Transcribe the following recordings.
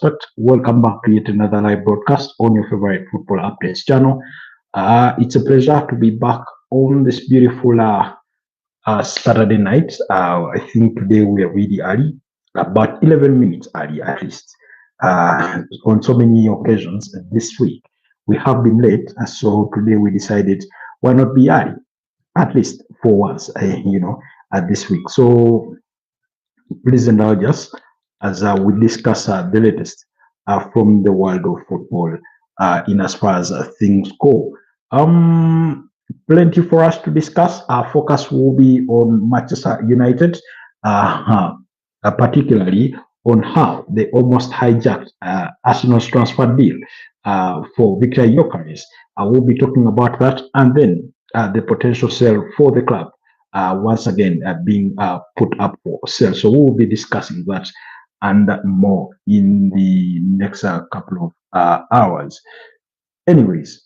Prospect. Welcome back to yet another live broadcast on your favorite football updates channel. It's a pleasure to be back on this beautiful Saturday night. I think today we are really early, about 11 minutes early at least. On so many occasions this week, we have been late, so today we decided why not be early, at least for once, this week. So please indulge us as we discuss the latest from the world of football in as far as things go. Plenty for us to discuss. Our focus will be on Manchester United, particularly on how they almost hijacked Arsenal's transfer deal for Viktor Gyokeres. We'll be talking about that, and then the potential sale for the club once again being put up for sale. So we'll be discussing that and more in the next couple of hours. Anyways,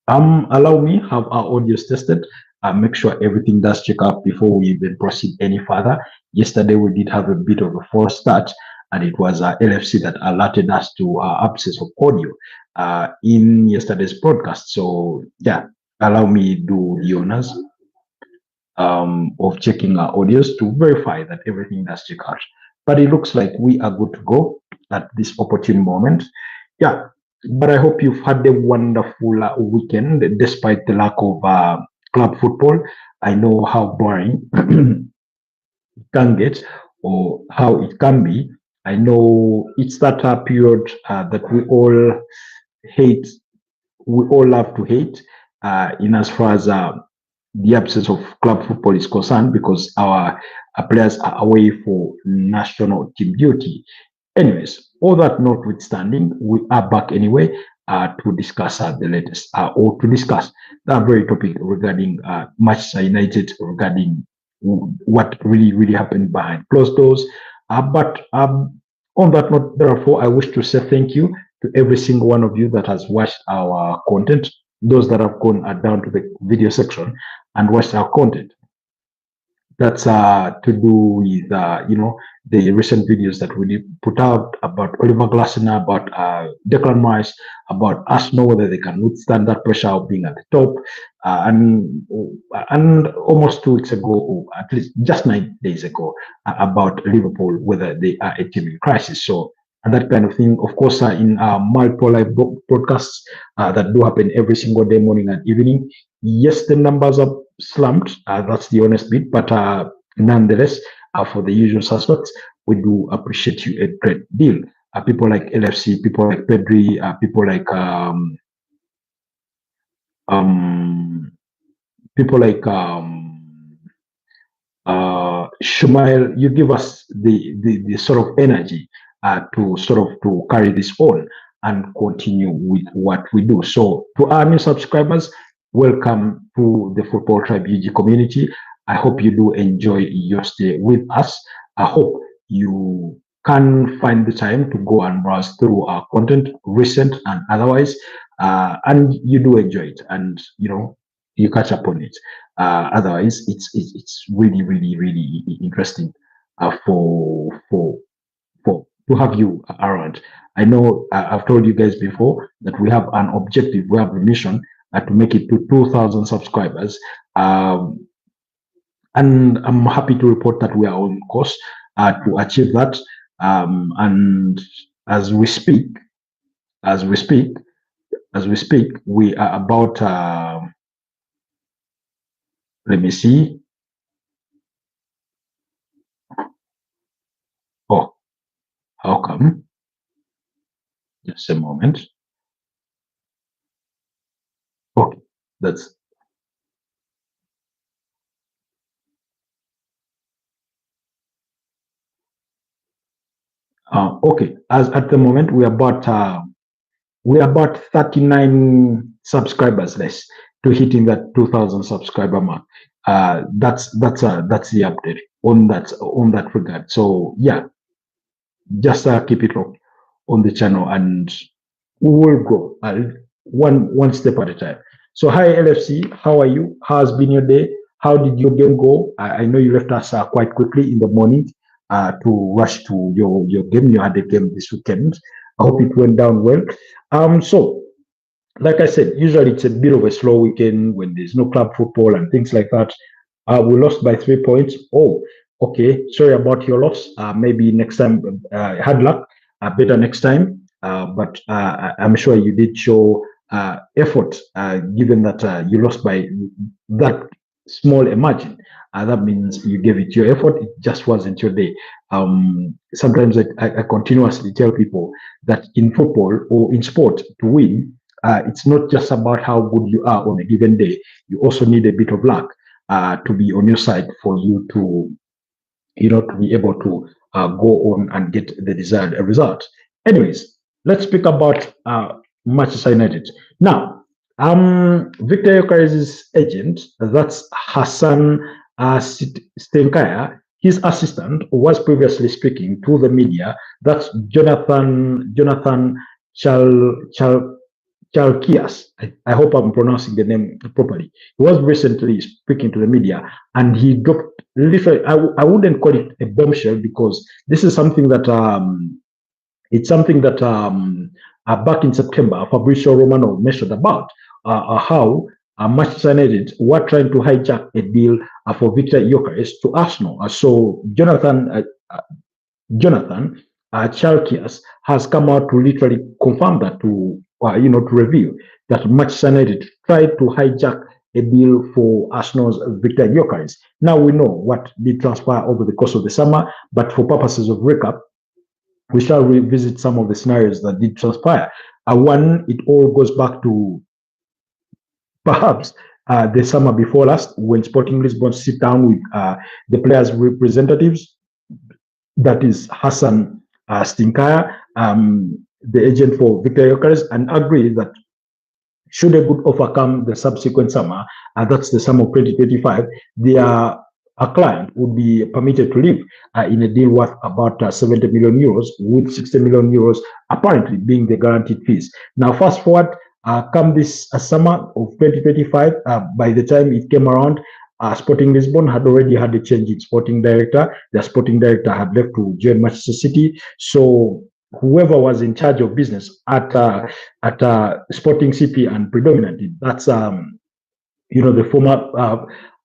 allow me have our audios tested. Make sure everything does check out before we even proceed any further. Yesterday we did have a bit of a false start, and it was LFC that alerted us to absence of audio in yesterday's broadcast. So yeah, allow me do the honors of checking our audios to verify that everything does check out. But it looks like we are good to go at this opportune moment. Yeah, but I hope you've had a wonderful weekend despite the lack of club football. I know how boring it can get or how it can be. I know it's that period that we all hate, we all love to hate in as far as the absence of club football is concerned, because our players are away for national team duty. Anyways, all that notwithstanding, we are back anyway to discuss the latest or to discuss that very topic regarding Manchester United, regarding what really happened behind closed doors. But on that note, therefore, I wish to say thank you to every single one of you that has watched our content, those that have gone down to the video section and watched our content. That's to do with the recent videos that we put out about Oliver Glasner, about Declan Rice, about Arsenal, whether they can withstand that pressure of being at the top, and almost 2 weeks ago, or at least just 9 days ago, about Liverpool, whether they are a team in crisis. So and that kind of thing, of course, in multiple live broadcasts that do happen every single day, morning and evening. Yes, the numbers are slumped. That's the honest bit. But nonetheless, for the usual suspects, we do appreciate you a great deal. People like LFC, people like Pedri, people like Shumail. You give us the sort of energy to carry this on and continue with what we do. So to our new subscribers, welcome to the Football Tribe UG community. I hope you do enjoy your stay with us. I hope you can find the time to go and browse through our content, recent and otherwise, and you do enjoy it, and you catch up on it. Otherwise, it's really interesting to have you around. I know I've told you guys before that we have an objective, we have a mission to make it to 2,000 subscribers. And I'm happy to report that we are on course to achieve that. And as we speak, we are about, let me see. Oh, how come? Just a moment. Okay, that's okay. As at the moment, we are about 39 subscribers less to hitting that 2,000 subscriber mark. That's the update on that regard. So yeah, just keep it locked on the channel, and we will go one step at a time. So hi LFC, how are you? How's been your day? How did your game go? I know you left us quite quickly in the morning. to rush to your game. You had a game this weekend. I hope it went down well. So like I said, usually it's a bit of a slow weekend when there's no club football and things like that. We lost by 3 points. Oh, okay. Sorry about your loss. Maybe next time, hard luck. Better next time. But I'm sure you did show effort, given that you lost by that small a margin. That means you gave it your effort. It just wasn't your day. Sometimes I continuously tell people that in football or in sport, to win, it's not just about how good you are on a given day. You also need a bit of luck to be on your side for you to, to be able to go on and get the desired result. Anyways, let's speak about Manchester United. Now, Viktor Gyokeres' agent, that's Hassan Stenkaya, his assistant was previously speaking to the media. That's Jonathan Chalkias. I hope I'm pronouncing the name properly. He was recently speaking to the media, and he dropped literally. I wouldn't call it a bombshell because this is something that it's something that back in September, Fabrizio Romano mentioned about how Manchester United were trying to hijack a deal for Viktor Gyokeres to Arsenal. So Jonathan Chalkias has come out to literally confirm that, to reveal that Manchester United tried to hijack a deal for Arsenal's Viktor Gyokeres. Now we know what did transpire over the course of the summer, but for purposes of recap, we shall revisit some of the scenarios that did transpire. One, it all goes back to perhaps the summer before last, when Sporting Lisbon sit down with the players' representatives, that is Hassan Stinkaya, the agent for Viktor Gyokeres, and agree that should a good offer come the subsequent summer, that's the summer of 2025, a client would be permitted to leave in a deal worth about 70 million euros, with 60 million euros apparently being the guaranteed fees. Now, fast forward, come this summer of 2025, by the time it came around, Sporting Lisbon had already had a change in sporting director. The sporting director had left to join Manchester City. So whoever was in charge of business at Sporting CP, and predominantly that's the former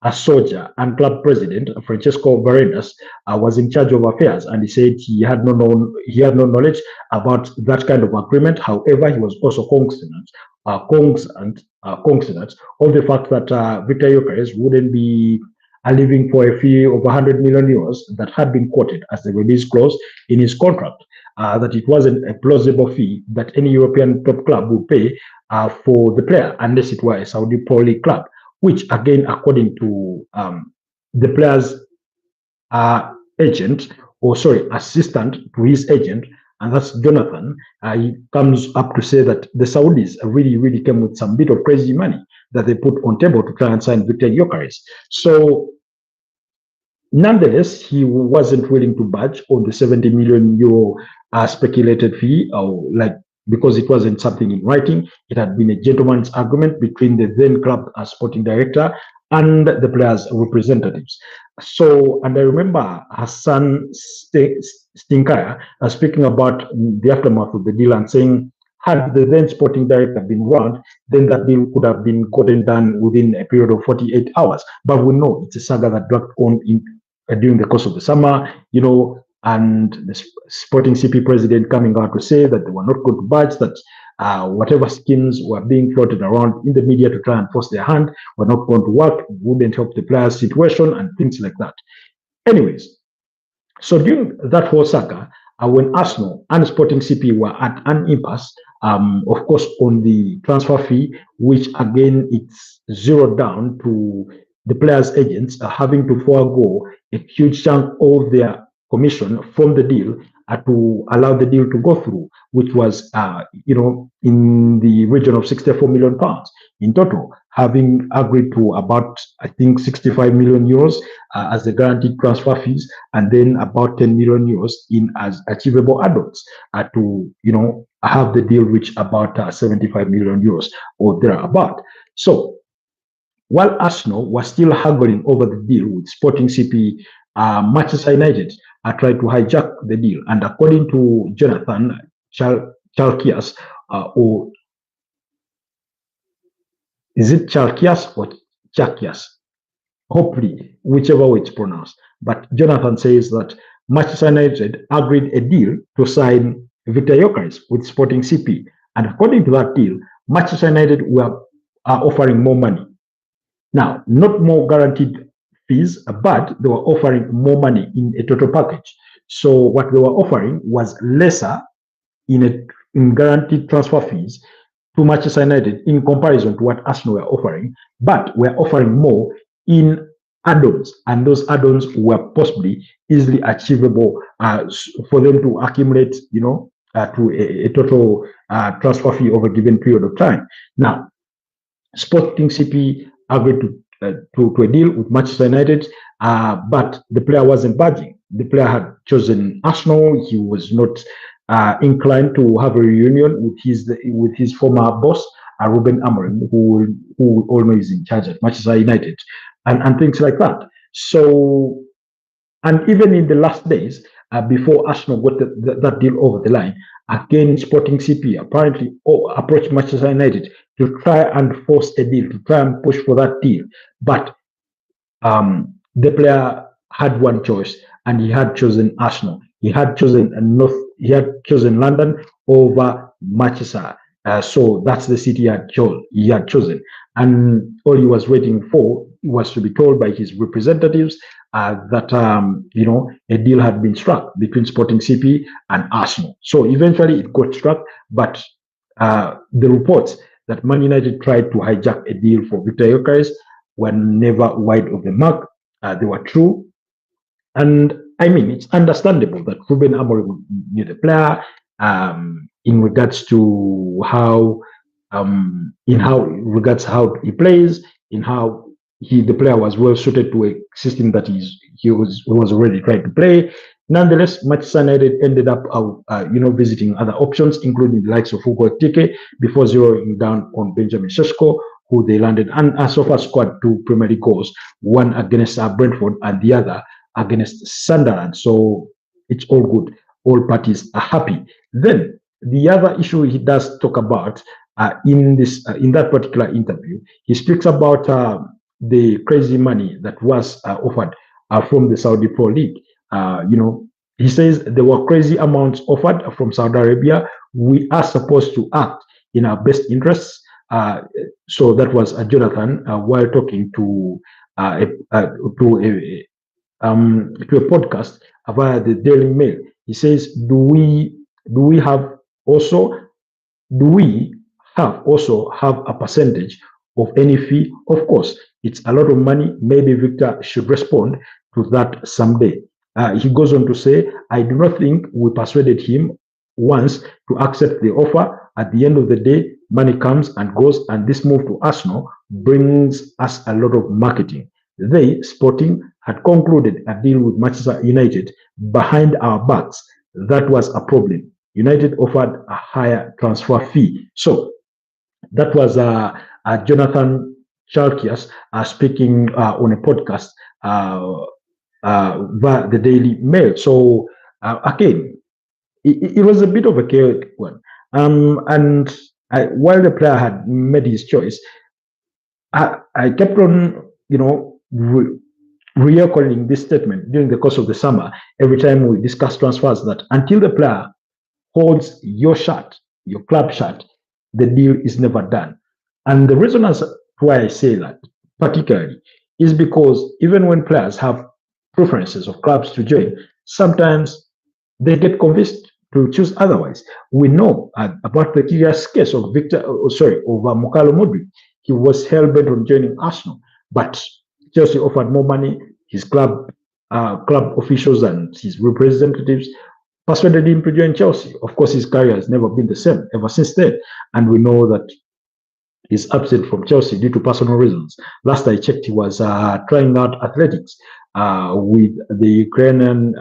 a soldier and club president Francesco Varedas was in charge of affairs, and he said he had no knowledge about that kind of agreement. However, he was also cognizant of the fact that Viktor Gyokeres wouldn't be leaving for a fee of 100 million euros that had been quoted as the release clause in his contract. That it wasn't a plausible fee that any European top club would pay for the player unless it were a Saudi Pro League club, which again, according to the player's assistant to his agent, and that's Jonathan, he comes up to say that the Saudis really came with some bit of crazy money that they put on table to try and sign Viktor Gyokeres. So nonetheless, he wasn't willing to budge on the 70 million euro speculated fee, because it wasn't something in writing. It had been a gentleman's agreement between the then club sporting director and the players' representatives. So, and I remember Hassan Stinkaya speaking about the aftermath of the deal and saying, had the then sporting director been around, then that deal could have been gotten done within a period of 48 hours. But we know it's a saga that dragged on during the course of the summer, and the Sporting CP president coming out to say that they were not going to budge, that whatever schemes were being floated around in the media to try and force their hand were not going to work, wouldn't help the players' situation, and things like that. Anyways, so during that whole saga, when Arsenal and Sporting CP were at an impasse, of course, on the transfer fee, which again, it's zeroed down to the players' agents having to forego a huge chunk of their commission from the deal to allow the deal to go through, which was, in the region of 64 million pounds in total, having agreed to about, I think, 65 million euros as the guaranteed transfer fees, and then about 10 million euros in as achievable add-ons to, have the deal reach about 75 million euros or thereabout. So while Arsenal was still haggling over the deal with Sporting CP, Manchester United tried to hijack the deal. And according to Jonathan Chalkias, or is it Chalkias or Chakias? Hopefully, whichever way it's pronounced. But Jonathan says that Manchester United agreed a deal to sign Viktor Gyokeres with Sporting CP. And according to that deal, Manchester United are offering more money. Now, not more guaranteed fees, but they were offering more money in a total package. So what they were offering was lesser in guaranteed transfer fees to Manchester United in comparison to what Arsenal were offering, but we're offering more in add-ons, and those add-ons were possibly easily achievable for them to accumulate, to a total transfer fee over a given period of time. Now, Sporting CP agreed to a deal with Manchester United, but the player wasn't budging. The player had chosen Arsenal. He was not inclined to have a reunion with his former boss, Ruben Amorim, who all know is in charge at Manchester United, and things like that. So, and even in the last days, before Arsenal got that deal over the line, again, Sporting CP apparently approached Manchester United to try and force a deal, to try and push for that deal. But the player had one choice, and he had chosen Arsenal. He had chosen London over Manchester. So that's the city he had chosen. And all he was waiting for was to be told by his representatives that a deal had been struck between Sporting CP and Arsenal. So eventually it got struck, but the reports that Man United tried to hijack a deal for Viktor Gyokeres were never wide of the mark. They were true. And I mean, it's understandable that Ruben Amorim knew the player in regards to how he plays, in how the player was well suited to a system that he was already trying to play. Nonetheless, Manchester United ended up visiting other options, including the likes of Hugo Ekitike, before zeroing down on Benjamin Sesko, who they landed and so far scored 2 Premier League goals, one against Brentford and the other against Sunderland. So it's all good. All parties are happy. Then the other issue he does talk about in that particular interview, he speaks about the crazy money that was offered from the Saudi Pro League. He says there were crazy amounts offered from Saudi Arabia. We are supposed to act in our best interests. So that was Jonathan while talking to a podcast via the Daily Mail. He says, do we also have a percentage of any fee? Of course, it's a lot of money. Maybe Victor should respond to that someday. He goes on to say, I do not think we persuaded him once to accept the offer. At the end of the day, money comes and goes, and this move to Arsenal brings us a lot of marketing. They, Sporting, had concluded a deal with Manchester United behind our backs. That was a problem. United offered a higher transfer fee. So that was Jonathan Chalkias speaking on a podcast via the Daily Mail. So again, it was a bit of a chaotic one. And while the player had made his choice, I kept on, recalling this statement during the course of the summer every time we discuss transfers, that until the player holds your shirt, your club shirt, the deal is never done. And the reason as why I say that particularly is because even when players have preferences of clubs to join, sometimes they get convinced to choose otherwise. We know about the curious case of Mukalo Modric. He was hell-bent on joining Arsenal, but Chelsea offered more money. His club officials and his representatives persuaded him to join Chelsea. Of course, his career has never been the same ever since then, and we know that he's absent from Chelsea due to personal reasons. Last I checked, he was trying out athletics with the Ukrainian,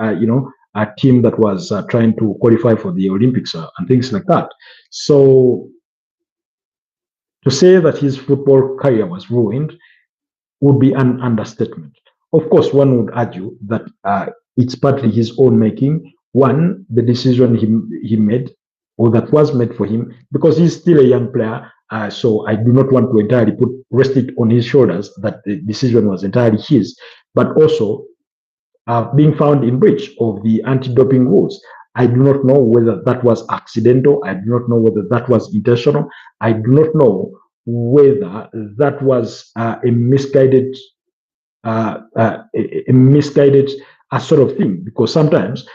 a team that was trying to qualify for the Olympics and things like that. So to say that his football career was ruined would be an understatement. Of course, one would argue that it's partly his own making. One, the decision he made or that was made for him, because he's still a young player. So I do not want to entirely rest it on his shoulders that the decision was entirely his, but also being found in breach of the anti-doping rules. I do not know whether that was accidental. I do not know whether that was intentional. I do not know whether that was a misguided sort of thing, because sometimes,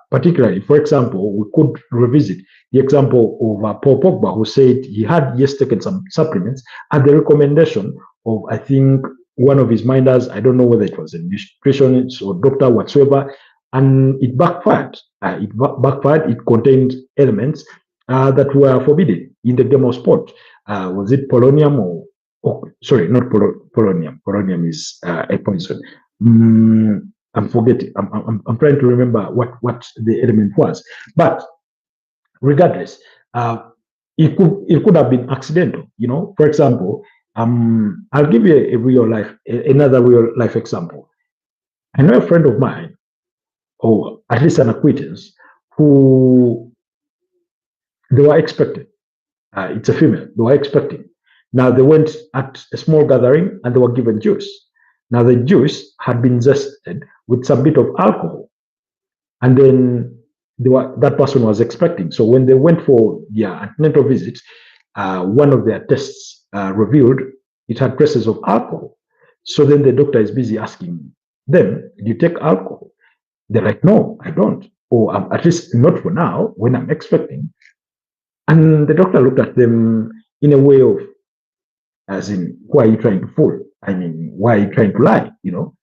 particularly, for example, we could revisit the example of Paul Pogba, who said he had taken some supplements at the recommendation of, I think, one of his minders. I don't know whether it was a nutritionist or doctor whatsoever, and it backfired. It contained elements that were forbidden in the game of sport. Was it polonium or sorry, not polonium. Polonium is a poison. I'm forgetting. I'm trying to remember what the element was. But regardless, it could have been accidental. You know, for example, I'll give you another real life example. I know a friend of mine, or at least an acquaintance, who they were expecting. It's a female. They were expecting. Now they went at a small gathering and they were given juice. Now the juice had been zested with some bit of alcohol, and then that person was expecting. So when they went for their antenatal visit, one of their tests revealed it had traces of alcohol. So then the doctor is busy asking them, "Do you take alcohol?" They're like, "No, I don't, or at least not for now. When I'm expecting." And the doctor looked at them in a way of, as in, why are you trying to fool? I mean, why are you trying to lie? You know?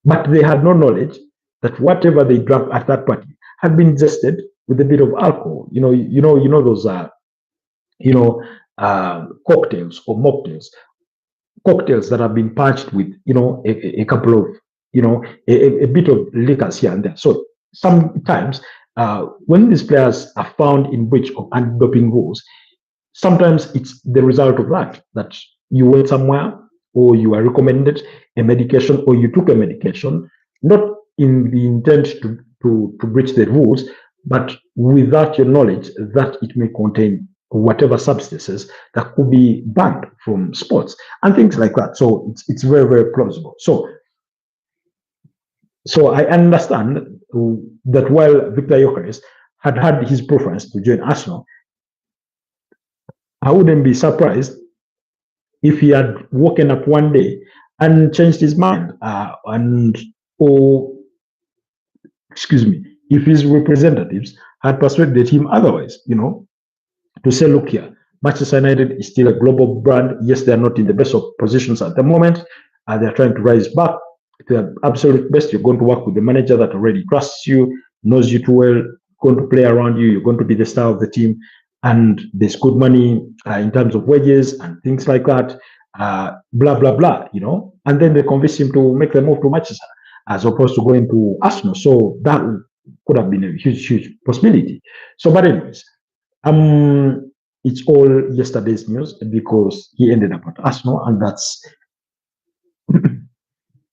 But they had no knowledge that whatever they drank at that party had been zested with a bit of alcohol. You know those cocktails or mocktails, cocktails that have been patched with a couple of a bit of liquors here and there. So sometimes when these players are found in breach of anti-doping rules, sometimes it's the result of that you went somewhere, or you are recommended a medication, or you took a medication, not in the intent to breach the rules, but without your knowledge that it may contain whatever substances that could be banned from sports and things like that. So it's very, very plausible. So I understand that while Viktor Gyokeres had his preference to join Arsenal, I wouldn't be surprised if he had woken up one day and changed his mind, if his representatives had persuaded him otherwise, to say, look here, Manchester United is still a global brand. Yes, they're not in the best of positions at the moment. They're trying to rise back to the absolute best. You're going to work with the manager that already trusts you, knows you too well, going to play around you. You're going to be the star of the team. And there's good money in terms of wages and things like that, blah, blah, blah, And then they convince him to make the move to Manchester as opposed to going to Arsenal. So that could have been a huge, huge possibility. So, but anyways, it's all yesterday's news because he ended up at Arsenal, and that's,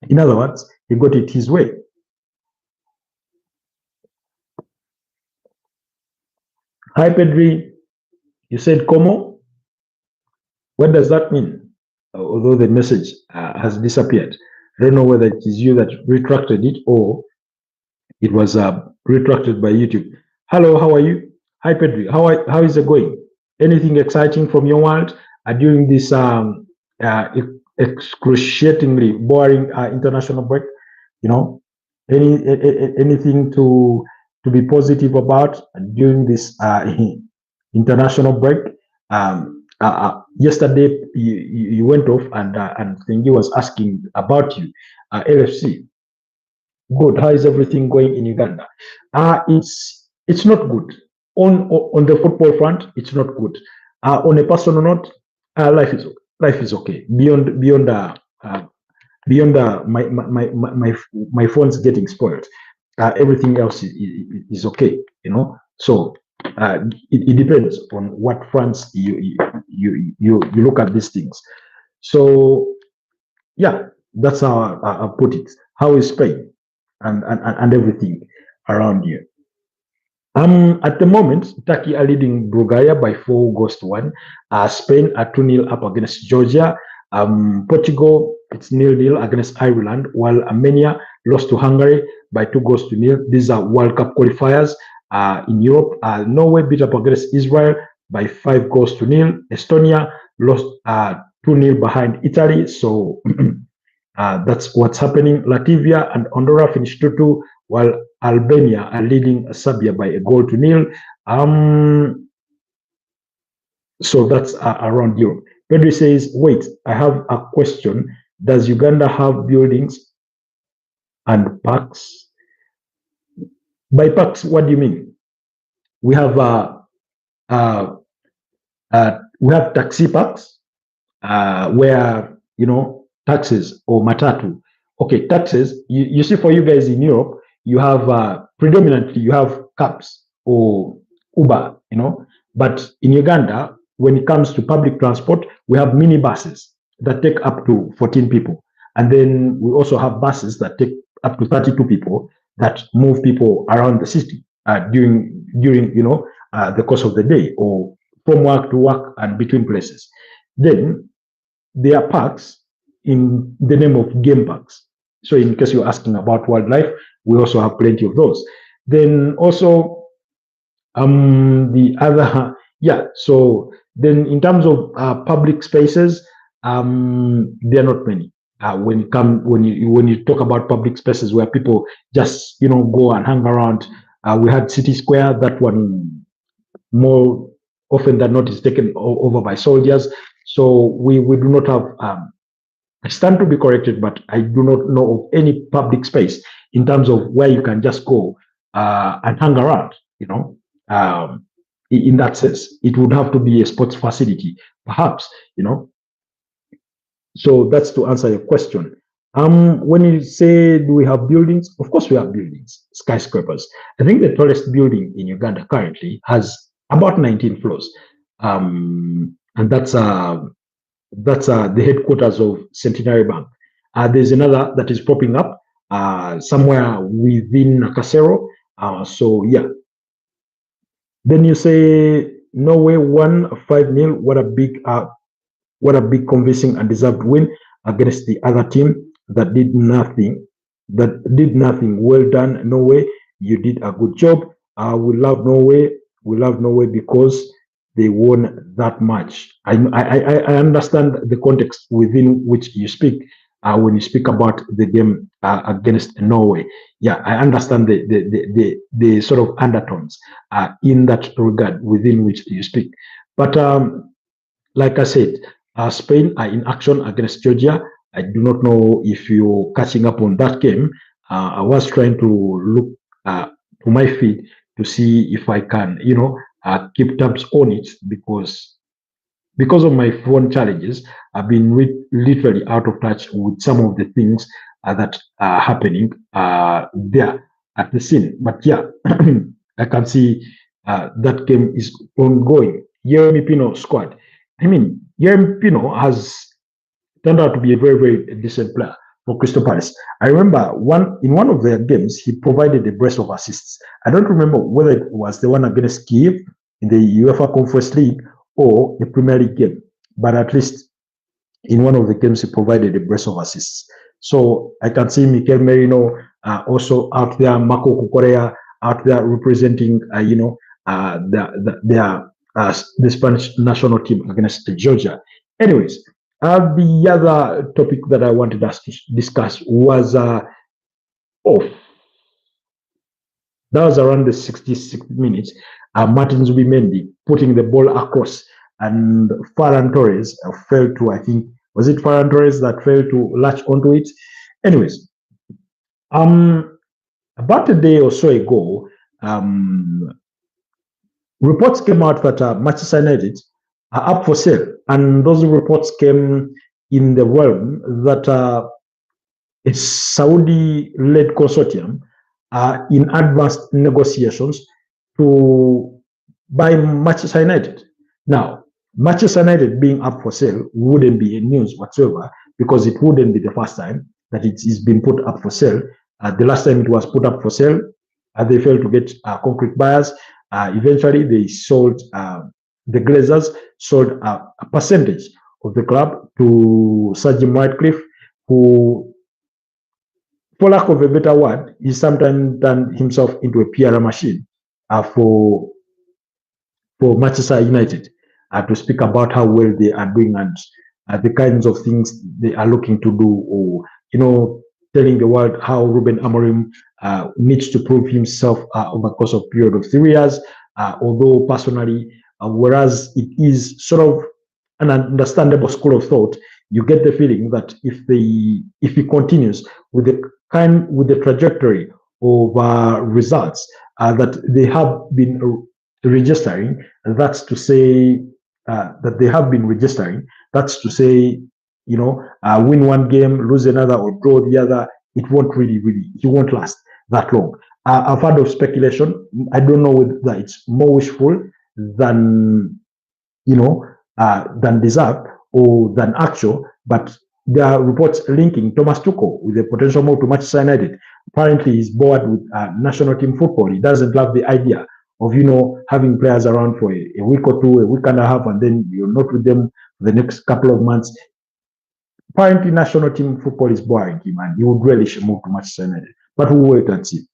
in other words, he got it his way. Hi, Pedri. You said Como. What does that mean? Although the message has disappeared. I don't know whether it is you that retracted it or it was retracted by YouTube. Hello, how are you? Hi, Pedri. How is it going? Anything exciting from your world during this excruciatingly boring international break? Anything to be positive about during this international break? Yesterday you went off and Thingy was asking about you. LFC. Good. How is everything going in Uganda? It's not good. On the football front, it's not good. On a personal note, life is okay. Beyond my phone's getting spoiled. Everything else is okay. So it depends on what fronts you look at these things. So yeah, that's how I put it. How is Spain? and everything around you. At the moment, Turkey are leading Bulgaria by 4 goals to 1. Spain are 2-0 up against Georgia. Portugal, it's 0-0 against Ireland, while Armenia lost to Hungary by 2 goals to 0. These are World Cup qualifiers in Europe. Norway beat up against Israel by 5 goals to 0. Estonia lost 2-0 behind Italy. So that's what's happening. Latvia and Andorra finished 2-2, while Albania are leading Serbia by a goal to 0. So that's around Europe. Pedro says, wait, I have a question. Does Uganda have buildings and parks? By parks, what do you mean? We have taxi parks where, taxis or matatu. Okay, taxis, you see for you guys in Europe, you have predominantly you have cabs or Uber, but in Uganda, when it comes to public transport, we have minibuses that take up to 14 people. And then we also have buses that take up to 32 people that move people around the city during the course of the day or from work to work and between places. Then there are parks in the name of game parks. So in case you're asking about wildlife, we also have plenty of those. Then also the other, so then in terms of public spaces, there are not many. When you talk about public spaces where people just go and hang around, we had City Square. That one more often than not is taken over by soldiers. So we do not have. I stand to be corrected, but I do not know of any public space in terms of where you can just go and hang around. In that sense, it would have to be a sports facility, perhaps. So that's to answer your question. When you say, do we have buildings? Of course, we have buildings, skyscrapers. I think the tallest building in Uganda currently has about 19 floors, and that's the headquarters of Centenary Bank. There's another that is popping up somewhere within Nakasero. So yeah. Then you say Norway won 5-0. What a big convincing and deserved win against the other team that did nothing. Well done, Norway. You did a good job. We love Norway. We love Norway because they won that match. I understand the context within which you speak when you speak about the game against Norway. Yeah, I understand the sort of undertones in that regard within which you speak. But like I said, Spain are in action against Georgia. I do not know if you're catching up on that game. I was trying to look to my feed to see if I can, keep tabs on it because of my phone challenges. I've been literally out of touch with some of the things that are happening there at the scene. But yeah, I can see that game is ongoing. Yeremy Pino squad. I mean, Yeremy Pino has turned out to be a very, very decent player for Crystal Palace. I remember in one of their games, he provided a brace of assists. I don't remember whether it was the one against Kiev in the UEFA Conference League or the Premier League game, but at least in one of the games, he provided a brace of assists. So I can see Mikel Merino also out there, Marco Cucurella out there representing, the Spanish national team against Georgia. Anyways, the other topic that I wanted us to discuss was that was around the 66 minutes. Martin Zubimendi putting the ball across, and Ferran Torres fell to, I think, was it Ferran Torres that failed to latch onto it? Anyways, about a day or so ago, reports came out that Manchester United are up for sale, and those reports came in the realm that a Saudi-led consortium are in advanced negotiations to buy Manchester United. Now, Manchester United being up for sale wouldn't be a news whatsoever, because it wouldn't be the first time that it is being put up for sale. The last time it was put up for sale, they failed to get concrete buyers. Eventually, they sold, the Glazers sold a percentage of the club to Sir Jim Ratcliffe, who, for lack of a better word, he sometimes turned himself into a PR machine for Manchester United, to speak about how well they are doing and the kinds of things they are looking to do, or telling the world how Ruben Amorim needs to prove himself over the course of a period of 3 years. Although personally, whereas it is sort of an understandable school of thought, you get the feeling that if he continues with the trajectory of results that they have been registering, that's to say win one game, lose another, or draw the other, it won't he won't last that long. I've heard of speculation. I don't know whether it's more wishful than than deserved or than actual, but there are reports linking Thomas Tuchel with a potential move to Manchester United. Apparently, he's bored with national team football. He doesn't love the idea of having players around for a week or two, a week and a half, and then you're not with them for the next couple of months. Apparently, national team football is boring him, and he would relish a move to Manchester United. But we'll wait and see.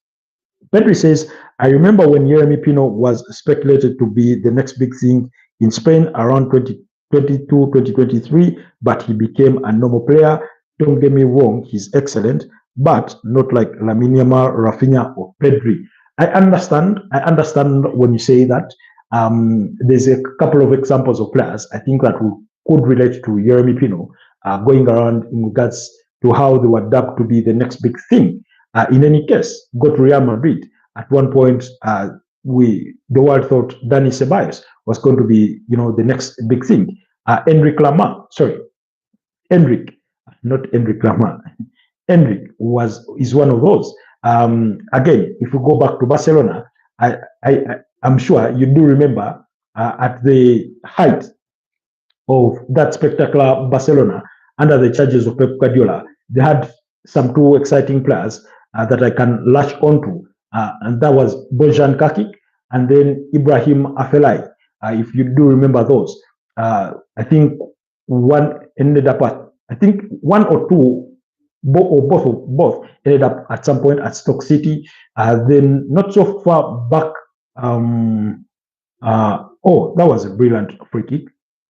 Pedri says, I remember when Yeremy Pino was speculated to be the next big thing in Spain around 2022, 2023, but he became a normal player. Don't get me wrong, he's excellent, but not like Lamine Yamal, Rafinha, or Pedri. I understand when you say that. There's a couple of examples of players I think that could relate to Yeremy Pino going around in regards to how they were dubbed to be the next big thing. In any case, go to Real Madrid. At one point, the world thought Dani Ceballos was going to be, the next big thing. Enric, not Enric Lamar. Enric is one of those. Again, if we go back to Barcelona, I'm sure you do remember at the height of that spectacular Barcelona under the charges of Pep Guardiola, they had some two exciting players that I can latch onto, and that was Bojan Kakic and then Ibrahim Afellay. If you do remember those, I think one ended up at, one or two, both ended up at some point at Stoke City. Then not so far back, that was a brilliant free kick.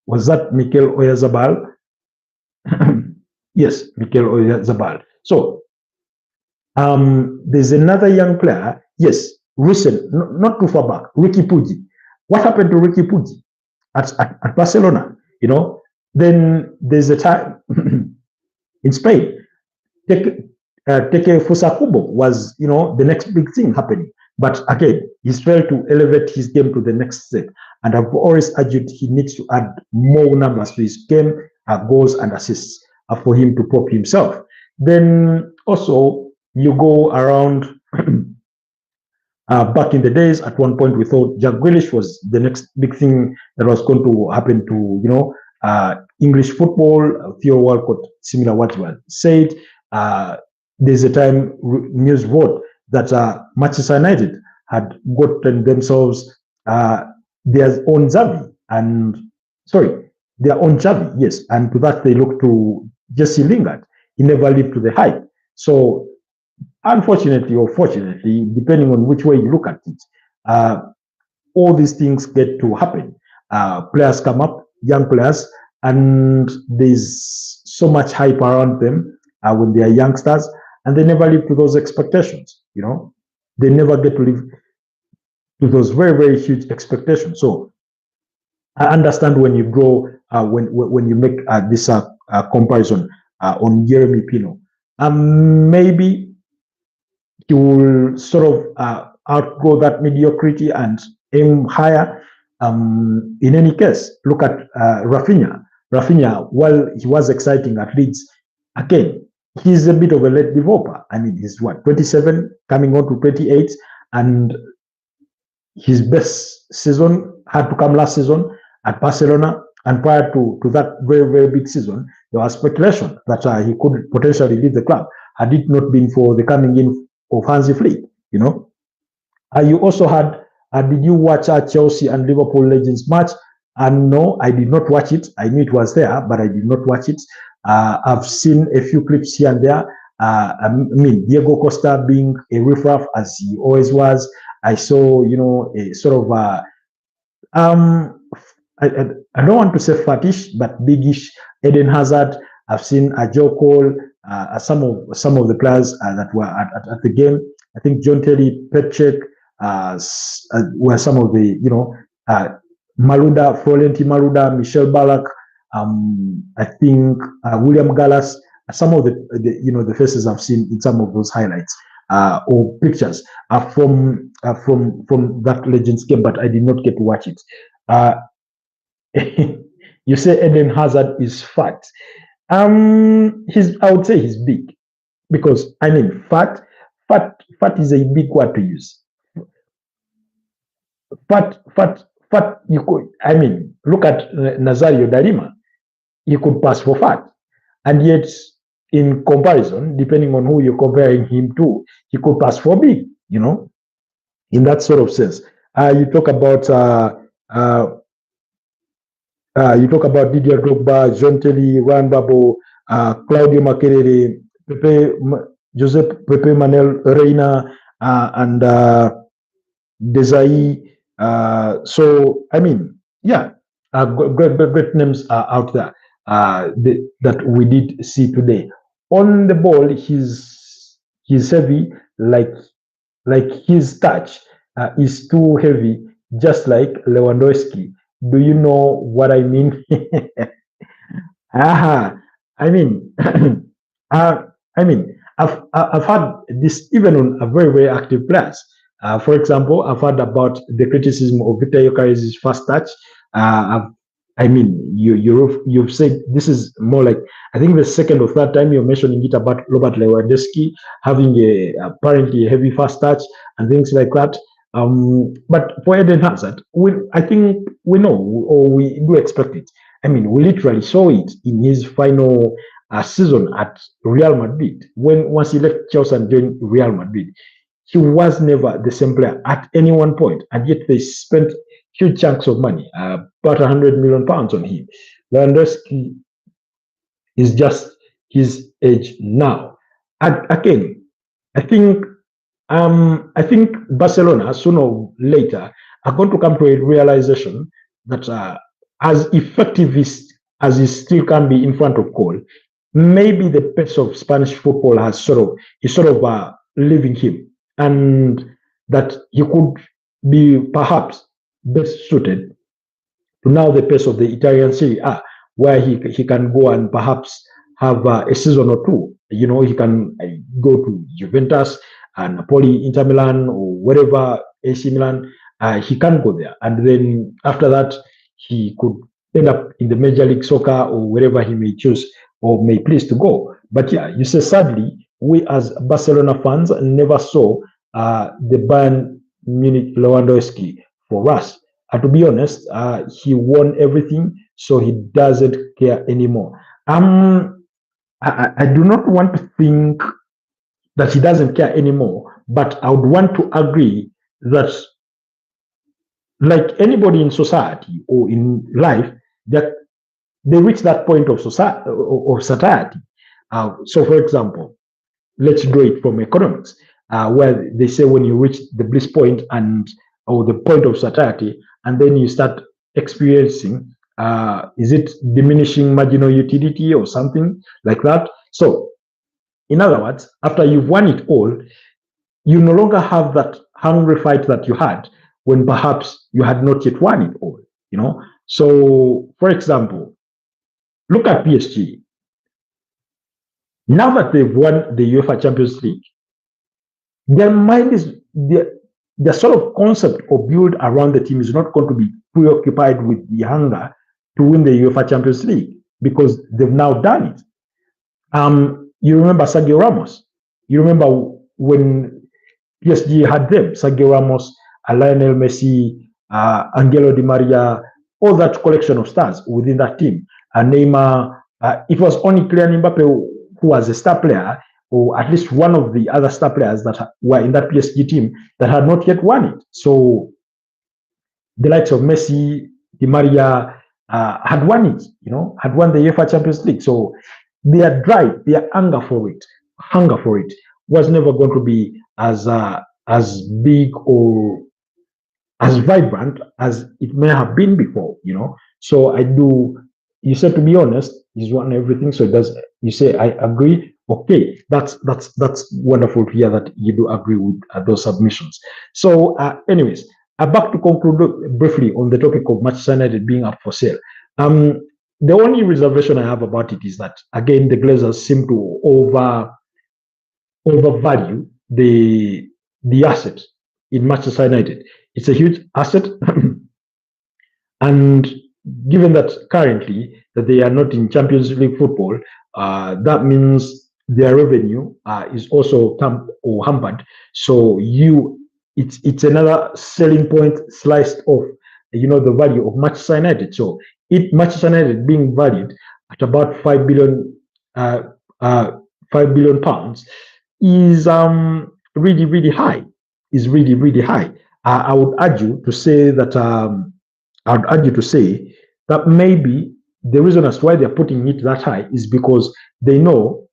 Was that Mikel Oyarzabal? Yes, Mikel Oyarzabal. So there's another young player, yes, recent, not too far back, Ricky Puig. What happened to Ricky Puig at Barcelona? Then there's a time in Spain, Teke Fusakubo was, the next big thing happening. But again, he's failed to elevate his game to the next step. And I've always argued he needs to add more numbers to his game, goals and assists for him to pop himself. Then also, you go around back in the days, at one point we thought Jack Grealish was the next big thing that was going to happen to, English football. Theo Walcott, similar what was said. There's a time news wrote that Manchester United had gotten themselves their own Xavi, yes. And to that, they looked to Jesse Lingard. He never lived to the hype. So, unfortunately or fortunately, depending on which way you look at it, all these things get to happen. Players come up, young players, and there's so much hype around them when they are youngsters, and they never live to those expectations. They never get to live to those very, very huge expectations. So I understand when you draw, when you make this comparison on Yeremy Pino. Maybe you will sort of outgrow that mediocrity and aim higher. In any case, look at Rafinha. Rafinha, while he was exciting at Leeds, again, he's a bit of a late developer. I mean, he's 27, coming on to 28, and his best season had to come last season at Barcelona. And prior to that very, very big season, there was speculation that he could potentially leave the club had it not been for the coming in of Hansi Flick, you know. You also had, did you watch Chelsea and Liverpool Legends match? And no, I did not watch it. I knew it was there, but I did not watch it. I've seen a few clips here and there. I mean, Diego Costa being a riffraff as he always was. I saw, you know, a sort of um, I don't want to say fattish, but biggish Eden Hazard. I've seen Joe Cole, some of the players that were at the game. I think John Terry, Petchek were some of the, you know, Maluda, Florentine Maluda, Michel Ballack. I think William Gallas. Some of the you know, the faces I've seen in some of those highlights or pictures from that Legends game, but I did not get to watch it. You say Eden Hazard is fat. I would say he's big because I mean fat is a big word to use. Fat. You could, I mean, look at Nazario Darima. He could pass for fat, and yet in comparison, depending on who you're comparing him to, he could pass for big. You know, in that sort of sense. You talk about Didier Drogba, Jean Telly, Ryan Babo, Claudio Makelele, Pepe Manuel Reina, and Desai. So, I mean, yeah, great names are out there that we did see today. On the ball, he's heavy, like his touch is too heavy, just like Lewandowski. Do you know what I mean? Aha. I mean, I've had this even on a very active players. For example, I've heard about the criticism of Viktor Gyokeres' first touch. I mean, you've said this is more like, I think the second or third time you're mentioning it about Robert Lewandowski having apparently a heavy first touch and things like that. But for Eden Hazard, I think we know, or we do expect it. I mean, we literally saw it in his final season at Real Madrid. Once he left Chelsea and joined Real Madrid, he was never the same player at any one point, and yet they spent huge chunks of money, about £100 million on him. Lewandowski is just his age now. And again, I think Barcelona sooner or later are going to come to a realization that as effective as he still can be in front of goal, maybe the pace of Spanish football is sort of leaving him, and that he could be perhaps best suited to now the pace of the Italian Serie A, where he can go and perhaps have a season or two. You know, he can go to Juventus and Napoli, Inter Milan, or wherever, AC Milan. He can go there, and then after that, he could end up in the Major League Soccer or wherever he may choose or may please to go. But yeah, you say sadly, we as Barcelona fans never saw the Bayern Munich Lewandowski for us. And to be honest, he won everything, so he doesn't care anymore. I do not want to think that he doesn't care anymore, but I would want to agree that, like anybody in society or in life, that they reach that point of society or satiety. So, for example, let's draw it from economics, where they say when you reach the bliss point or the point of satiety, and then you start experiencing, is it diminishing marginal utility or something like that? So, in other words, after you've won it all, you no longer have that hungry fight that you had when perhaps you had not yet won it all. You know. So, for example, look at PSG. Now that they've won the UEFA Champions League, their mind is the sort of concept or build around the team is not going to be preoccupied with the hunger to win the UEFA Champions League because they've now done it. You remember Sergio Ramos? You remember when PSG had them, Sergio Ramos, Lionel Messi, Angelo Di Maria, all that collection of stars within that team. Neymar, it was only Kylian Mbappe who was a star player or at least one of the other star players that were in that PSG team that had not yet won it. So the likes of Messi, Di Maria had won it, had won the UEFA Champions League. So their drive, their hunger for it was never going to be as big or as vibrant as it may have been before. So you said, to be honest, he's won everything. So you say, I agree. Okay, that's wonderful to hear that you do agree with those submissions. So anyways, back to conclude briefly on the topic of Manchester United being up for sale. The only reservation I have about it is that, again, the Glazers seem to overvalue the asset in Manchester United. It's a huge asset, and given that currently that they are not in Champions League football, that means their revenue is also hampered. So it's another selling point sliced off, the value of Manchester United. So Manchester United being valued at about £5 billion pounds is really, really high. Is really, really high. I would urge you to say that maybe the reason as to why they're putting it that high is because they know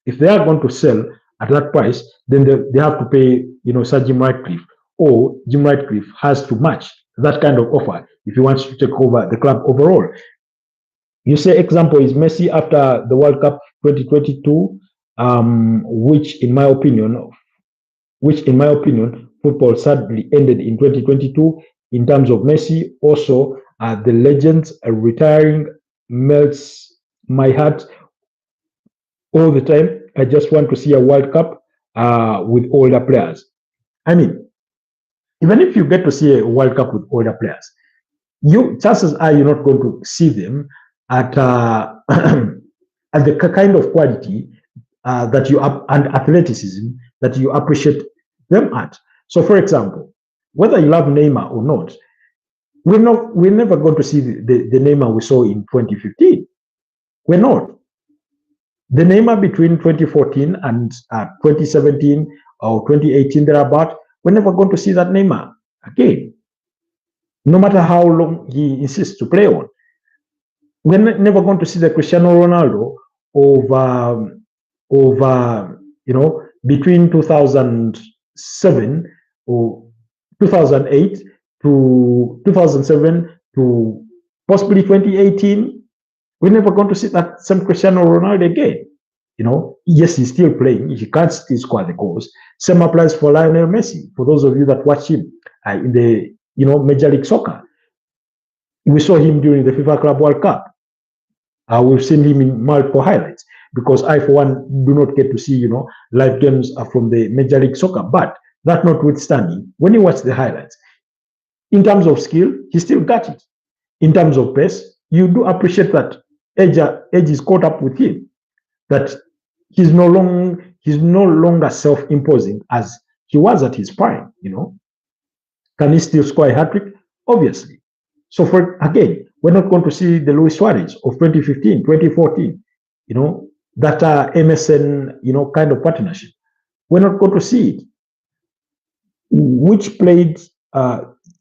if they are going to sell at that price, then they have to pay, Sir Jim Ratcliffe, or Jim Ratcliffe has to match that kind of offer if he wants to take over the club overall. You say example is Messi after the World Cup 2022, which in my opinion, football sadly ended in 2022. In terms of Messi, also the legends retiring melts my heart all the time. I just want to see a World Cup with older players. I mean, even if you get to see a World Cup with older players, chances are you're not going to see them at at the kind of quality that you and athleticism that you appreciate them at. So, for example, whether you love Neymar or not, we're never going to see the Neymar we saw in 2015. We're not. The Neymar between 2014 and 2017 or 2018 thereabout, we're never going to see that Neymar again. No matter how long he insists to play on. We're never going to see the Cristiano Ronaldo of between 2007 or 2008 to 2007 to possibly 2018. We're never going to see that same Cristiano Ronaldo again. Yes, he's still playing. He can't still score the goals. Same applies for Lionel Messi. For those of you that watch him in the Major League Soccer, we saw him during the FIFA Club World Cup. We've seen him in multiple highlights, because I, for one, do not get to see live games from the Major League Soccer. But that notwithstanding, when you watch the highlights, in terms of skill, he still got it. In terms of pace, you do appreciate that age is caught up with him. That he's no longer self-imposing as he was at his prime. Can he still score a hat-trick? Obviously. So again, we're not going to see the Luis Suarez of 2015, 2014, that MSN, kind of partnership. We're not going to see it. Which played,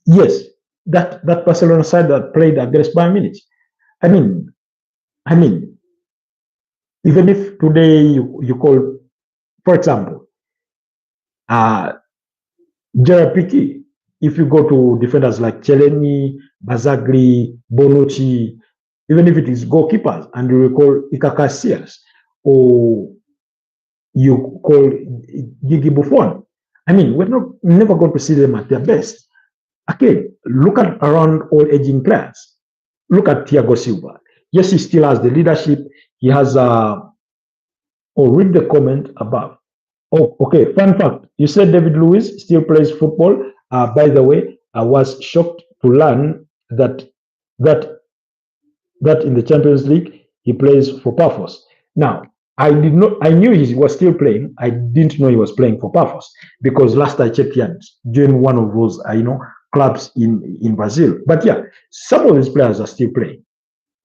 yes, that Barcelona side that played against Bayern Munich. I mean, even if today you call, for example, Gerard Piqué, if you go to defenders like Cellini, Bazzagli, Bonucci, even if it is goalkeepers, and you recall Iker Casillas, or you call Gigi Buffon, we're never going to see them at their best. Again, look at around all aging players. Look at Thiago Silva. Yes, he still has the leadership. He has read the comment above. Oh, okay. Fun fact. You said David Luiz still plays football. By the way, I was shocked to learn that in the Champions League he plays for Paphos. Now, I knew he was still playing. I didn't know he was playing for Paphos, because last I checked, he had joined one of those clubs in Brazil. But yeah, some of these players are still playing.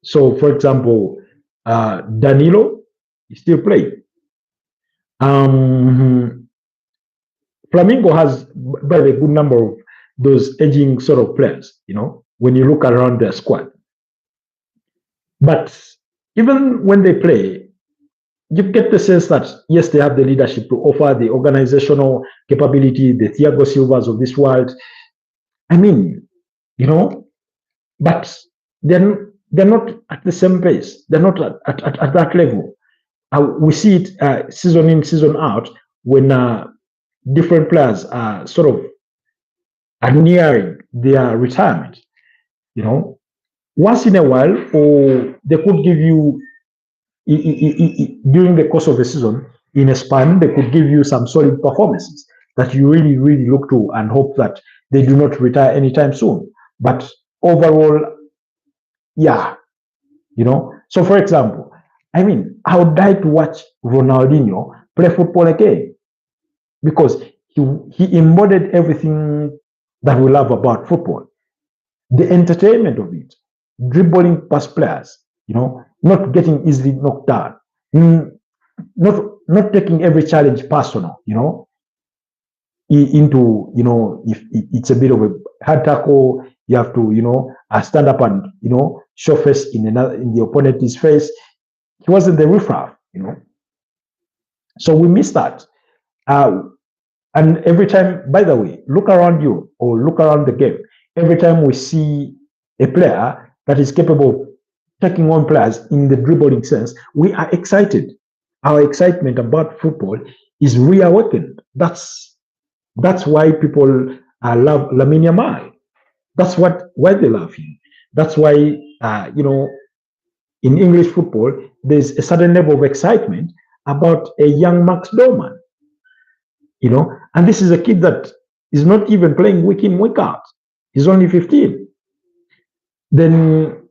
So, for example, Danilo is still playing. Flamingo has, by the good number of those aging sort of players, when you look around their squad. But even when they play, you get the sense that, yes, they have the leadership to offer, the organizational capability, the Thiago Silvas of this world. I mean, but they're not at the same pace. They're not at that level. We see it season in, season out, when different players are sort of are nearing their retirement. Once in a while, or they could give you during the course of the season, in a span, they could give you some solid performances that you really, really look to and hope that they do not retire anytime soon. But overall, yeah, So, for example, I would like to watch Ronaldinho play football again, because he embodied everything that we love about football. The entertainment of it, dribbling past players, not getting easily knocked down, not taking every challenge personal, into, if it's a bit of a hard tackle, you have to, stand up and, show face in the opponent's face. He wasn't the riffraff, So we miss that. And every time, by the way, look around you or look around the game. Every time we see a player that is capable of taking on players in the dribbling sense, we are excited. Our excitement about football is reawakened. That's why people love Lamine Yamal. That's why they love him. That's why in English football there's a certain level of excitement about a young Max Dorman. And this is a kid that is not even playing week in, week out. He's only 15. Then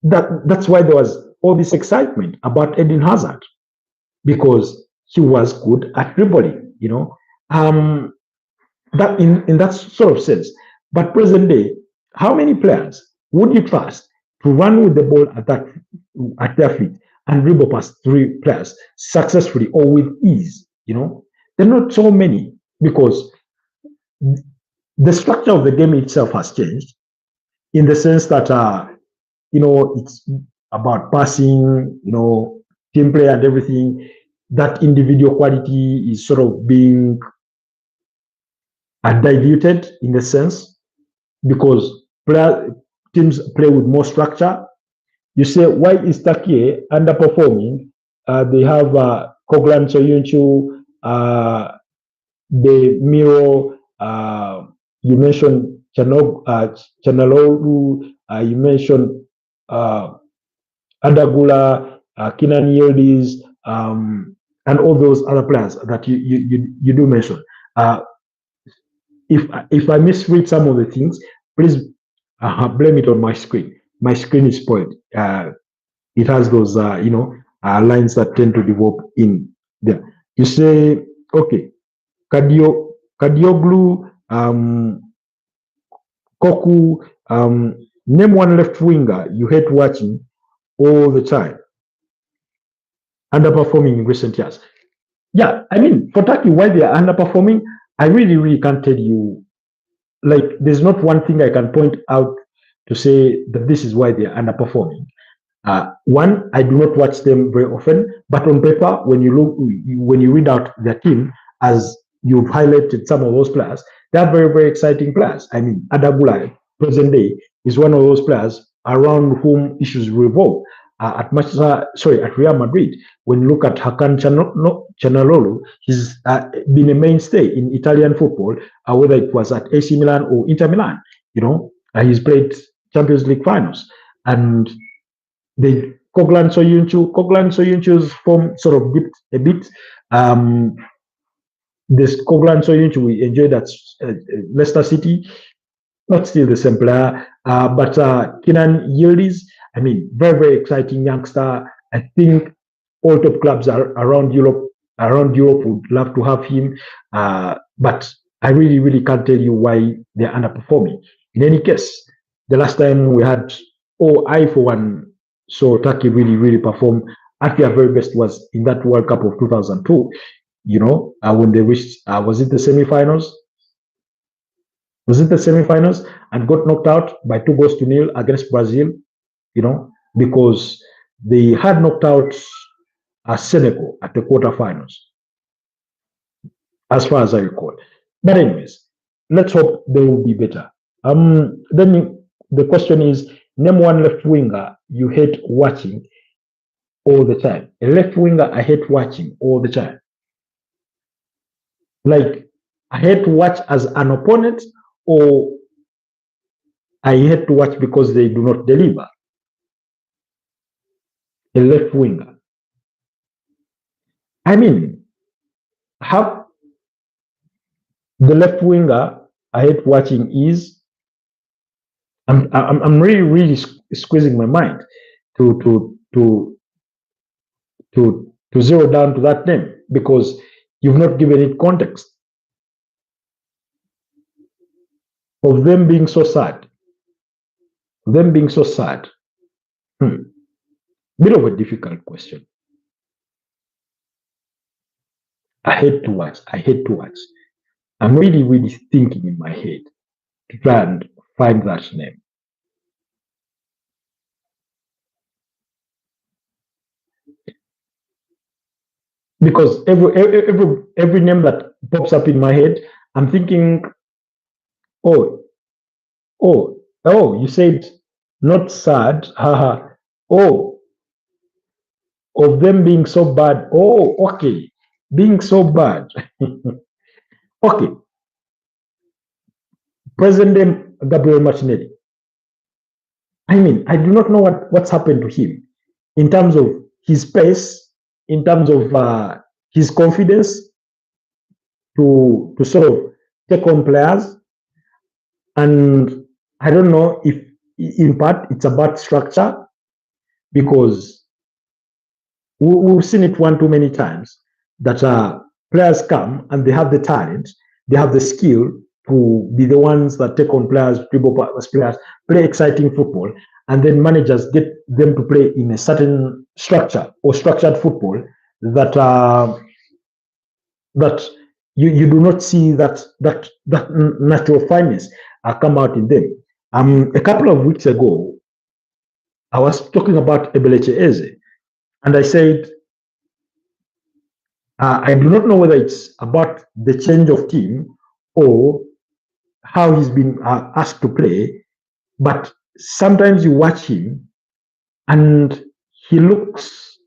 that's why there was all this excitement about Eden Hazard, because he was good at dribbling, that in that sort of sense. But present day, how many players would you trust to run with the ball at their feet and dribble past three players successfully or with ease? There are not so many, because the structure of the game itself has changed, in the sense that it's about passing, team play and everything. That individual quality is sort of being diluted in the sense, because teams play with more structure. You say, why is Takie underperforming? They have Koglan Soyuncu, the Miro, you mentioned Chanaloru, you mentioned Adagula, Kinan Yildiz, and all those other players that you do mention. If I misread some of the things, please blame it on my screen. My screen is spoiled. It has those lines that tend to develop in there. You say, okay, Kadioglu, Koku, name one left winger you hate watching all the time, underperforming in recent years. Yeah, for Turkey, why they are underperforming, I really, really can't tell you. Like, there's not one thing I can point out to say that this is why they are underperforming. One, I do not watch them very often, but on paper, when you read out their team, as you've highlighted some of those players, they are very, very exciting players. Adagula, present day, is one of those players around whom issues revolve. At Real Madrid, when you look at Hakan Chanalolu, he's been a mainstay in Italian football, whether it was at AC Milan or Inter Milan. He's played Champions League finals. And the Koglan Soyuncu's form sort of dipped a bit. This Koglan Soyuncu we enjoyed at Leicester City, not still the same player, but Kinan Yildiz, very, very exciting youngster. I think all top clubs around Europe would love to have him, but I really, really can't tell you why they're underperforming. In any case, the last time we had, I for one, saw Turkey really, really perform at their very best was in that World Cup of 2002. When they reached, was it the semifinals? Was it the semifinals and got knocked out by 2-0 against Brazil? Because they had knocked out Senegal at the quarterfinals, as far as I recall. But anyways, let's hope they will be better. Then the question is, name one left winger you hate watching all the time. A left winger I hate watching all the time. Like, I hate to watch as an opponent, or I hate to watch because they do not deliver. A left winger. I mean, how the left winger I hate watching is, I'm really squeezing my mind to zero down to that name, because you've not given it context of them being so sad. Them being so sad. Bit of a difficult question. I hate to watch. I'm really thinking in my head to try and find that name. Because every name that pops up in my head, I'm thinking, oh, you said not sad, haha. Oh, of them being so bad. Oh, okay, being so bad. Okay. President Gabriel Martinelli. I mean, I do not know what's happened to him in terms of his pace, in terms of his confidence to sort of take on players. And I don't know if in part it's about structure, because we've seen it one too many times that players come and they have the talent, they have the skill to be the ones that take on players, dribble past players, play exciting football, and then managers get them to play in a certain structure or structured football that you do not see that natural fineness come out in them. A couple of weeks ago, I was talking about Ebelechi Eze, and I said, I do not know whether it's about the change of team or how he's been asked to play, but sometimes you watch him and he looks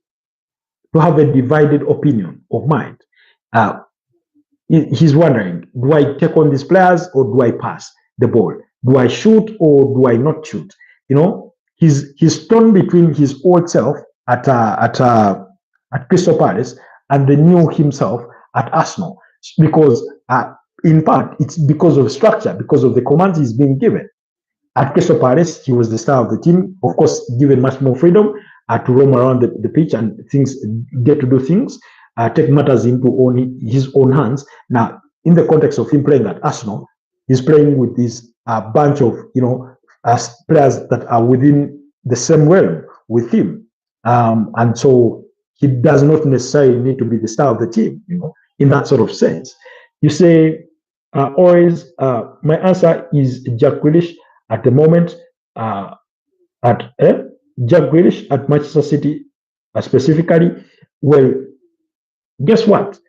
to have a divided opinion of mind. He's wondering, do I take on these players or do I pass the ball? Do I shoot or do I not shoot? He's torn between his old self at Crystal Palace and the new himself at Arsenal, because in part it's because of structure, because of the commands he's being given. At Crystal Palace, he was the star of the team, of course, given much more freedom to roam around the pitch and get to do things, take matters into his own hands. Now, in the context of him playing at Arsenal, he's playing with this bunch of players that are within the same realm with him, and so he does not necessarily need to be the star of the team, in that sort of sense. You say, always, my answer is Jack Grealish at the moment. Jack Grealish at Manchester City specifically. Well, guess what?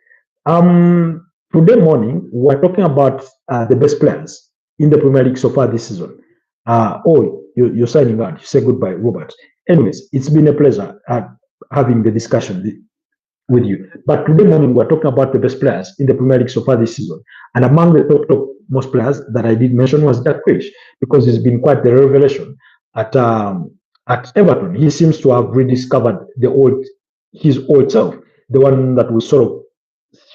Today morning, we're talking about the best players in the Premier League so far this season. You're signing out. You say goodbye, Robert. Anyways, it's been a pleasure having the discussion with you. But today morning, we're talking about the best players in the Premier League so far this season. And among the top most players that I did mention was Jack Grealish, because he's been quite the revelation at Everton. He seems to have rediscovered his old self, the one that we sort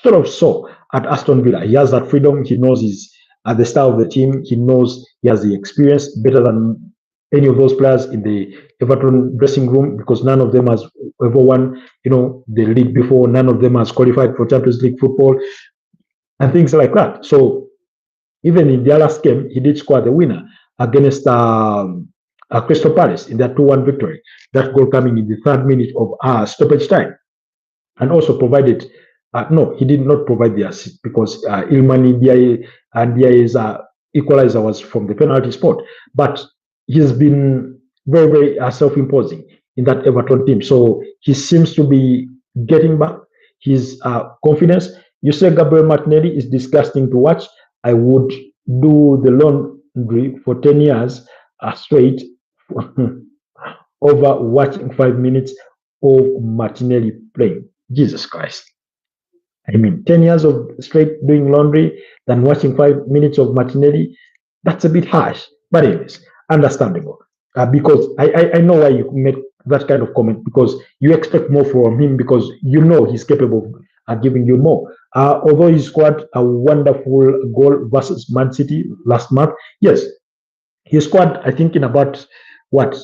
of saw at Aston Villa. He has that freedom. He knows he's at the star of the team. He knows he has the experience better than any of those players in the Everton dressing room, because none of them has ever won, the league before. None of them has qualified for Champions League football and things like that. So even in their last game, he did score the winner against Crystal Palace in their 2-1 victory. That goal coming in the 3rd minute of stoppage time, and also provided. No, he did not provide the assist because Ilmani Ndiaye's equalizer was from the penalty spot. But he's been very, very self-imposing in that Everton team. So he seems to be getting back his confidence. You say Gabriel Martinelli is disgusting to watch. I would do the laundry for 10 years straight over watching 5 minutes of Martinelli playing. Jesus Christ. I mean, 10 years of straight doing laundry than watching 5 minutes of Martinelli, that's a bit harsh. But anyways, understandable. Because I know why you make that kind of comment, because you expect more from him because you know he's capable of giving you more. Although he scored a wonderful goal versus Man City last month, yes, he scored, I think, in about what?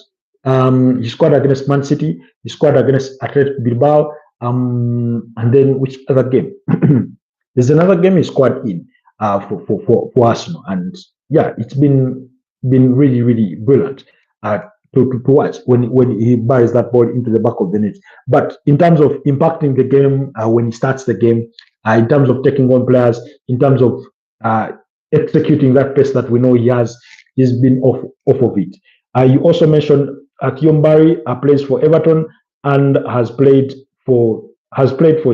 He scored against Man City, he scored against Athletic Bilbao, and then which other game? There's another game he scored in for Arsenal, and yeah, it's been really really brilliant to watch when he buries that ball into the back of the net. But in terms of impacting the game when he starts the game, in terms of taking on players, in terms of executing that pace that we know he has, he's been off of it. You also mentioned Kiyom plays for Everton and has played for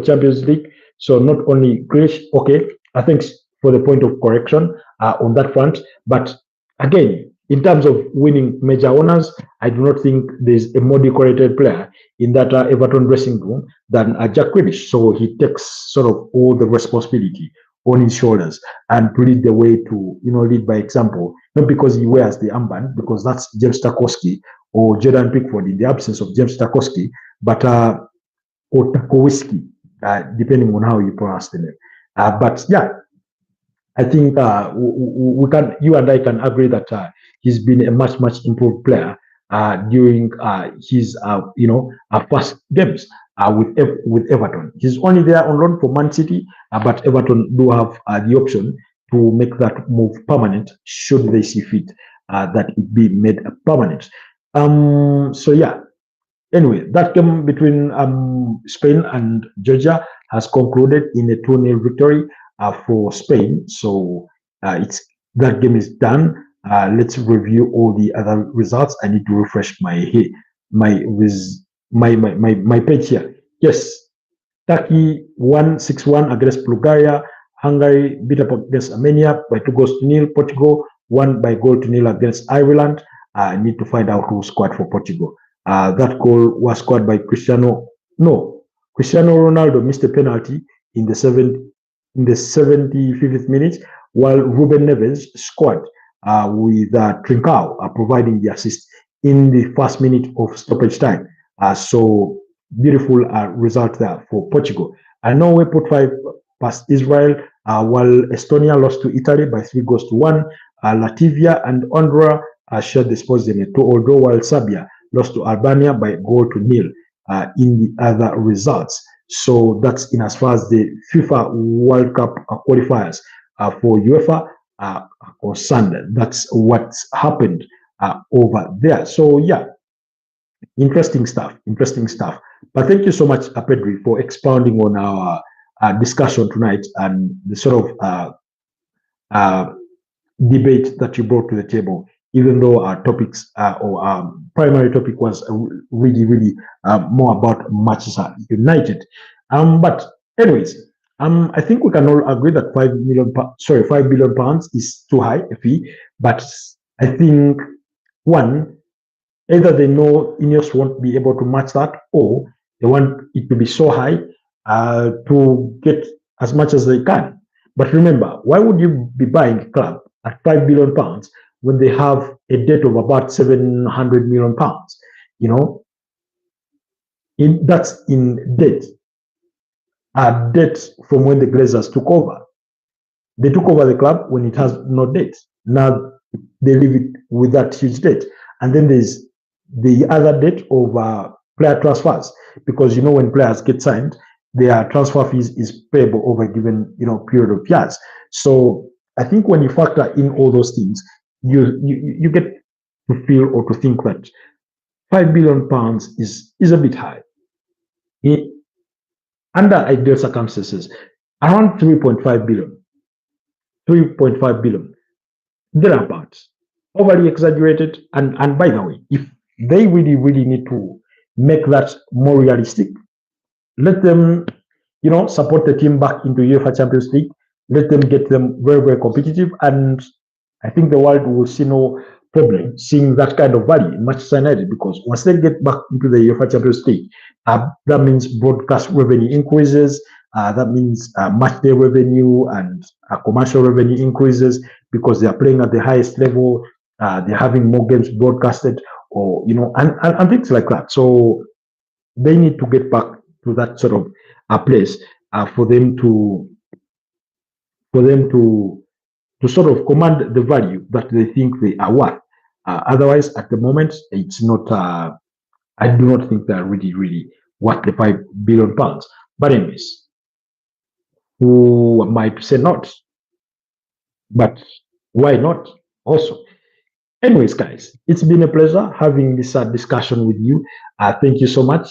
Champions League. So not only Grealish, okay, I think for the point of correction on that front, but again, in terms of winning major honors, I do not think there's a more decorated player in that Everton dressing room than Jack Grealish. So he takes sort of all the responsibility on his shoulders and to lead the way to, lead by example, not because he wears the armband, because that's James Tarkowski or Jordan Pickford in the absence of James Tarkowski, but or Tarkowski, depending on how you pronounce the name. But yeah, I think you and I can agree that he's been a much, much improved player during his, first games with Everton. He's only there on loan for Man City, but Everton do have the option to make that move permanent should they see fit that it be made permanent. So yeah. Anyway, that game between Spain and Georgia has concluded in a 2-0 victory for Spain. So it's that game is done. Let's review all the other results. I need to refresh my page here. Yes, Turkey won 6-1 against Bulgaria. Hungary beat up against Armenia by 2-0. Portugal won by 1-0 against Ireland. I need to find out who scored for Portugal. That goal was scored by Cristiano Ronaldo missed a penalty in the 75th minute, while Ruben Neves scored with Trincao providing the assist in the first minute of stoppage time. So beautiful result there for Portugal. Norway put 5 past Israel, while Estonia lost to Italy by 3-1. Latvia and Andorra shared the spoils in a 2-2 draw, while Serbia lost to Albania by 0-0 in the other results. So that's in as far as the FIFA World Cup qualifiers for UEFA are concerned. That's what's happened over there. So yeah, interesting stuff. But thank you so much, Pedri, for expounding on our discussion tonight and the sort of debate that you brought to the table, even though our topics or our primary topic was really more about Manchester United. But anyways, I think we can all agree that £5 billion is too high a fee. But I think either they know Ineos won't be able to match that, or they want it to be so high to get as much as they can. But remember, why would you be buying a club at £5 billion when they have a debt of about £700 million? That's in debt. Debt from when the Glazers took over. They took over the club when it has no debt. Now they leave it with that huge debt. And then there's the other debt of player transfers, because when players get signed, their transfer fees is payable over a given period of years. So I think when you factor in all those things, you get to feel or to think that £5 billion is a bit high. Under ideal circumstances, around 3.5 billion, 3.5 billion, thereabouts, overly exaggerated. And by the way, if they really need to make that more realistic, let them, support the team back into UEFA Champions League. Let them get them very competitive, and I think the world will see no problem seeing that kind of value in Manchester United, because once they get back into the UEFA Champions League, that means broadcast revenue increases. That means match day revenue and commercial revenue increases because they are playing at the highest level. They're having more games broadcasted, or and things like that. So they need to get back to that sort of place for them to sort of command the value that they think they are worth. Otherwise, at the moment, it's not. I do not think they are really worth the £5 billion. But anyways, who might say not? But why not? Also, anyways, guys, it's been a pleasure having this discussion with you. Thank you so much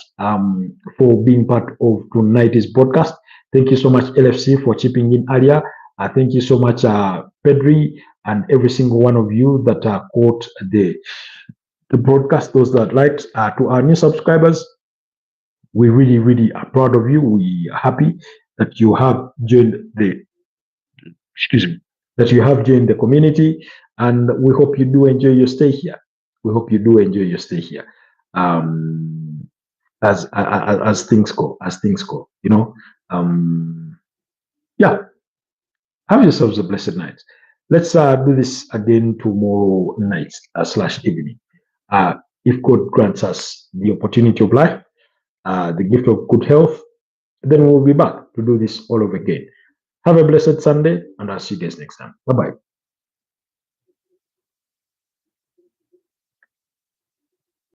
for being part of tonight's broadcast. Thank you so much, LFC, for chipping in earlier. Thank you so much, Pedri, and every single one of you that caught the broadcast, those that liked. To our new subscribers, we really are proud of you. We are happy that you have joined that you have joined the community, and we hope you do enjoy your stay here. We hope you do enjoy your stay here. As things go, yeah. Have yourselves a blessed night. Let's do this again tomorrow night / evening. If God grants us the opportunity of life, the gift of good health, then we'll be back to do this all over again. Have a blessed Sunday, and I'll see you guys next time. Bye-bye.